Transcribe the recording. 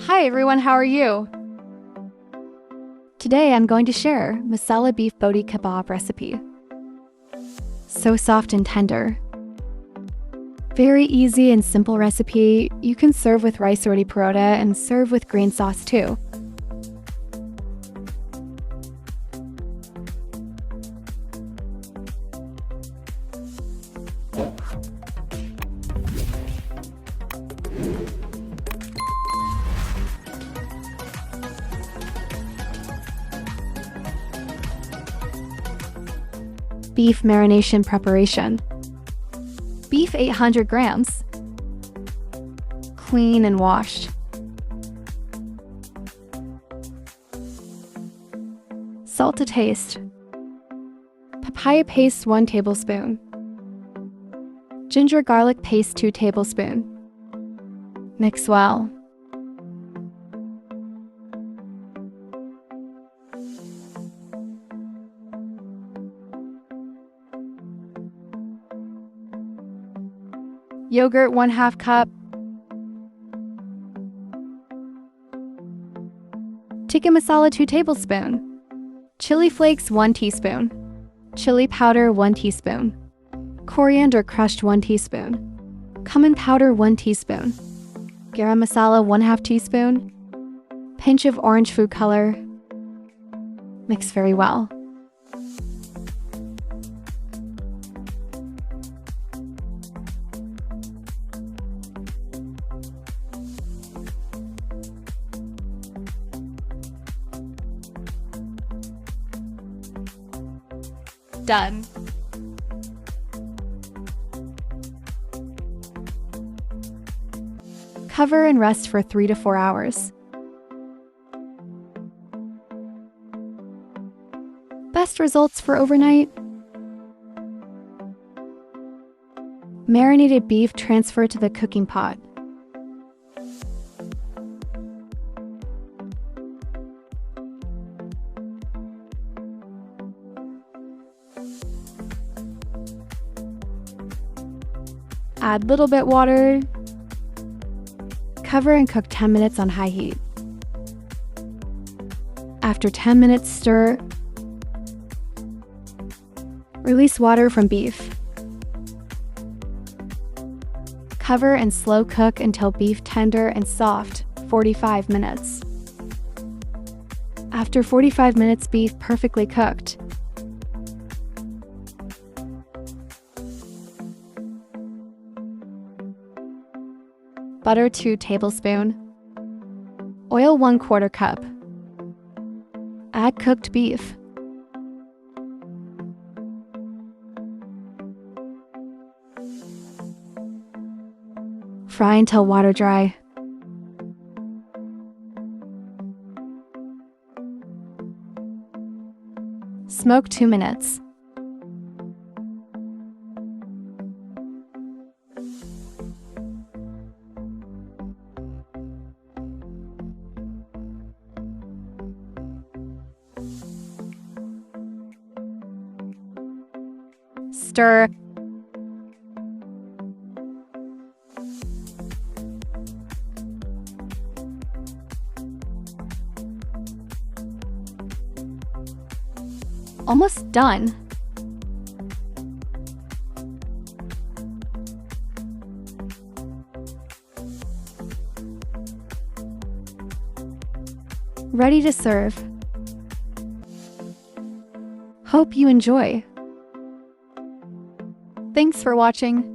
Hi everyone, how are you? Today I'm going to share Masala Beef Boti Kebab recipe. So soft and tender. Very easy and simple recipe. You can serve with rice roti parota and serve with green sauce too. Beef marination preparation. Beef 800 grams. Clean and washed. Salt to taste. Papaya paste 1 tablespoon. Ginger garlic paste 2 tablespoons. Mix well. Yogurt 1/2 cup. Tikka masala 2 tablespoons. Chili flakes 1 teaspoon. Chili powder 1 teaspoon. Coriander crushed 1 teaspoon. Cumin powder 1 teaspoon. Garam masala 1/2 teaspoon. Pinch of orange food color. Mix very well. Done. Cover and rest for 3 to 4 hours. Best results for overnight? Marinated beef transferred to the cooking pot. Add little bit water. Cover and cook 10 minutes on high heat. After 10 minutes, stir. Release water from beef. Cover and slow cook until beef tender and soft, 45 minutes. After 45 minutes, beef perfectly cooked. Butter 2 tablespoons. Oil 1/4 cup. Add cooked beef. Fry until water dry. Smoke 2 minutes. Stir. Almost done. Ready to serve. Hope you enjoy. Thanks for watching.